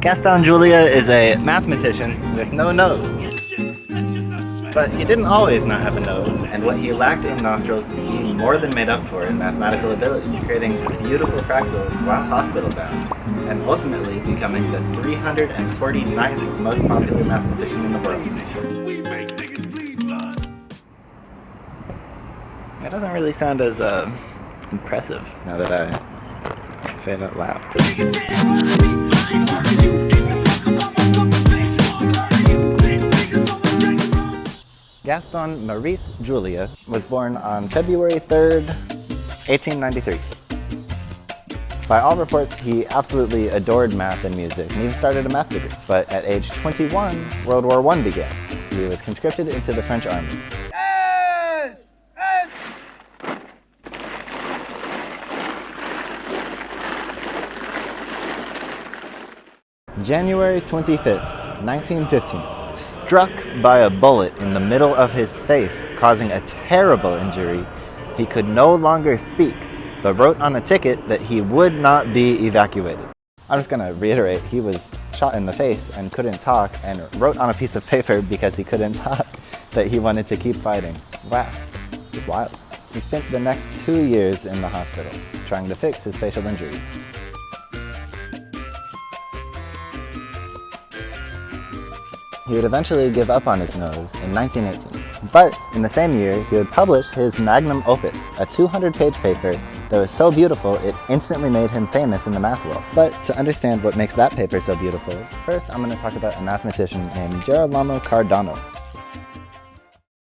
Gaston Julia is a mathematician with no nose. But he didn't always not have a nose, and what he lacked in nostrils, he more than made up for in mathematical abilities, creating beautiful fractals while hospital-bound, and ultimately becoming the 349th most popular mathematician in the world. That doesn't really sound as impressive now that I say it out loud. Gaston Maurice Julia was born on February 3rd, 1893. By all reports, he absolutely adored math and music, and even started a math degree. But at age 21, World War I began. He was conscripted into the French army. Yes! Yes! January 25th, 1915. Struck by a bullet in the middle of his face, causing a terrible injury, he could no longer speak, but wrote on a ticket that he would not be evacuated. I'm just going to reiterate, he was shot in the face and couldn't talk, and wrote on a piece of paper because he couldn't talk that he wanted to keep fighting. Wow, it's wild. He spent the next 2 years in the hospital, trying to fix his facial injuries. He would eventually give up on his nose in 1918. But in the same year, he would publish his magnum opus, a 200-page paper that was so beautiful it instantly made him famous in the math world. But to understand what makes that paper so beautiful, first I'm going to talk about a mathematician named Girolamo Cardano.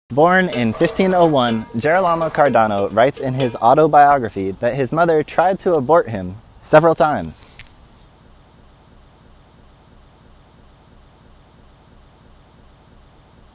Born in 1501, Girolamo Cardano writes in his autobiography that his mother tried to abort him several times.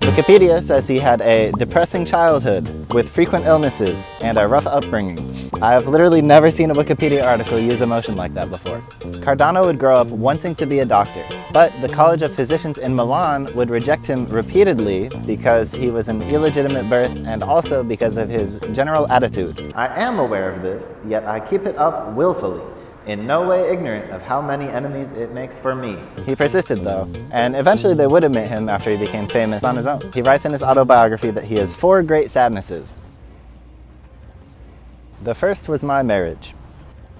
Wikipedia says he had a depressing childhood with frequent illnesses and a rough upbringing. I have literally never seen a Wikipedia article use emotion like that before. Cardano would grow up wanting to be a doctor, but the College of Physicians in Milan would reject him repeatedly because he was an illegitimate birth and also because of his general attitude. I am aware of this, yet I keep it up willfully, in no way ignorant of how many enemies it makes for me. He persisted though, and eventually they would admit him after he became famous on his own. He writes in his autobiography that he has 4 great sadnesses. The first was my marriage.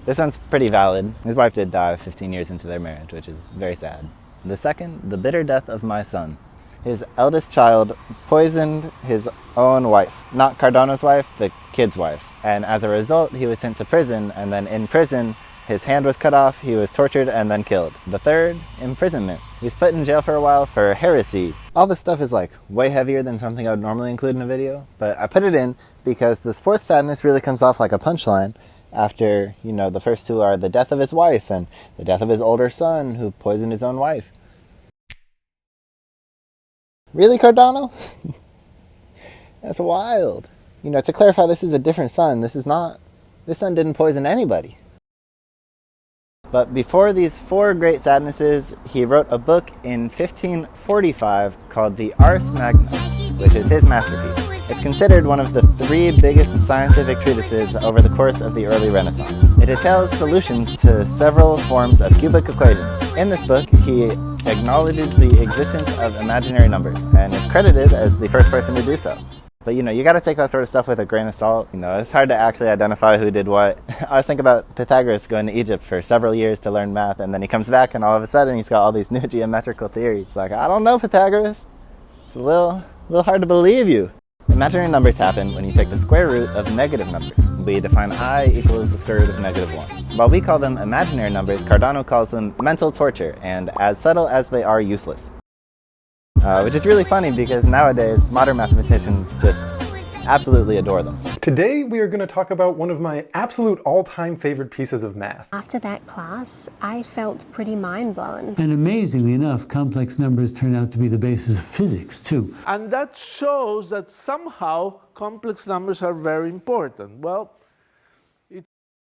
This one's pretty valid. His wife did die 15 years into their marriage, which is very sad. The second, the bitter death of my son. His eldest child poisoned his own wife. Not Cardano's wife, the kid's wife. And as a result, he was sent to prison, and then in prison, his hand was cut off, he was tortured, and then killed. The third, imprisonment. He was put in jail for a while for heresy. All this stuff is like way heavier than something I would normally include in a video, but I put it in because this fourth sadness really comes off like a punchline after, you know, the first 2 are the death of his wife and the death of his older son who poisoned his own wife. Really, Cardano? That's wild. You know, to clarify, this is a different son. This son didn't poison anybody. But before these 4 great sadnesses, he wrote a book in 1545 called the Ars Magna, which is his masterpiece. It's considered one of the 3 biggest scientific treatises over the course of the early Renaissance. It details solutions to several forms of cubic equations. In this book, he acknowledges the existence of imaginary numbers and is credited as the first person to do so. But you know, you gotta take that sort of stuff with a grain of salt. You know, it's hard to actually identify who did what. I always think about Pythagoras going to Egypt for several years to learn math, and then he comes back and all of a sudden he's got all these new geometrical theories. Like, I don't know, Pythagoras. It's a little hard to believe you. Imaginary numbers happen when you take the square root of negative numbers. We define I equals the square root of -1. While we call them imaginary numbers, Cardano calls them mental torture, and as subtle as they are, useless. Which is really funny because nowadays modern mathematicians just absolutely adore them. Today we are going to talk about one of my absolute all-time favorite pieces of math. After that class, I felt pretty mind-blown. And amazingly enough, complex numbers turn out to be the basis of physics too. And that shows that somehow complex numbers are very important. Well,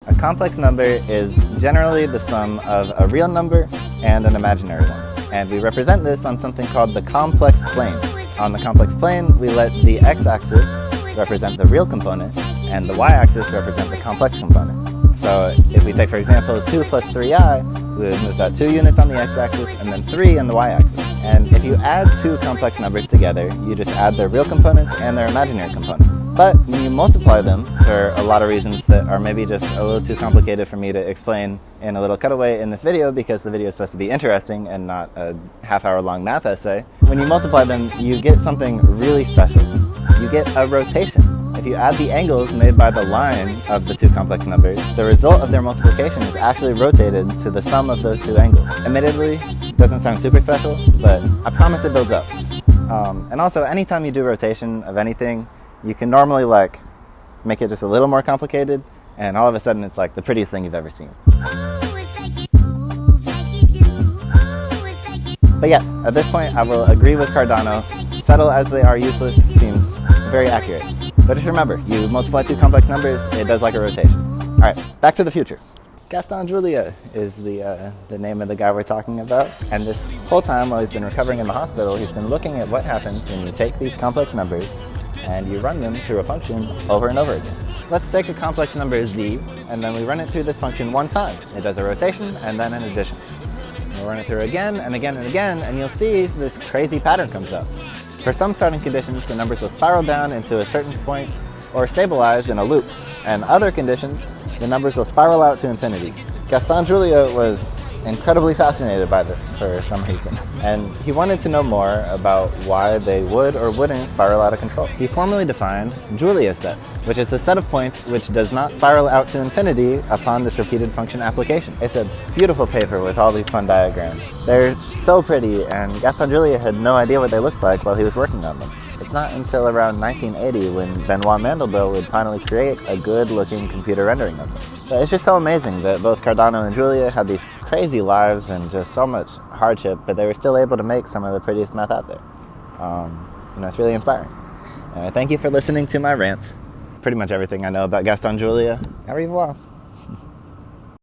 a complex number is generally the sum of a real number and an imaginary one. And we represent this on something called the complex plane. On the complex plane, we let the x-axis represent the real component and the y-axis represent the complex component. So if we take, for example, 2 plus 3i, we would move that 2 units on the x-axis and then 3 on the y-axis. And if you add two complex numbers together, you just add their real components and their imaginary components. But when you multiply them, for a lot of reasons that are maybe just a little too complicated for me to explain in a little cutaway in this video, because the video is supposed to be interesting and not a half-hour-long math essay, when you multiply them, you get something really special. You get a rotation. If you add the angles made by the line of the two complex numbers, the result of their multiplication is actually rotated to the sum of those two angles. Admittedly, it doesn't sound super special, but I promise it builds up. And also, anytime you do rotation of anything, you can normally make it just a little more complicated, and all of a sudden it's like the prettiest thing you've ever seen. But yes, at this point I will agree with Cardano. Subtle as they are useless seems very accurate. But just remember, you multiply two complex numbers, it does like a rotation. Alright, back to the future. Gaston Julia is the name of the guy we're talking about. And this whole time while he's been recovering in the hospital, he's been looking at what happens when you take these complex numbers and you run them through a function over and over again. Let's take a complex number z, and then we run it through this function one time. It does a rotation and then an addition. We'll run it through again and again and again, and you'll see this crazy pattern comes up. For some starting conditions, the numbers will spiral down into a certain point or stabilize in a loop. And other conditions, the numbers will spiral out to infinity. Gaston Julia was incredibly fascinated by this for some reason, and he wanted to know more about why they would or wouldn't spiral out of control. He formally defined Julia sets, which is a set of points which does not spiral out to infinity upon this repeated function application. It's a beautiful paper with all these fun diagrams. They're so pretty, and Gaston Julia had no idea what they looked like while he was working on them. It's not until around 1980 when Benoit Mandelbrot would finally create a good-looking computer rendering of them. But it's just so amazing that both Cardano and Julia had these crazy lives and just so much hardship, but they were still able to make some of the prettiest math out there. It's really inspiring. Anyway, thank you for listening to my rant. Pretty much everything I know about Gaston Julia. Au revoir.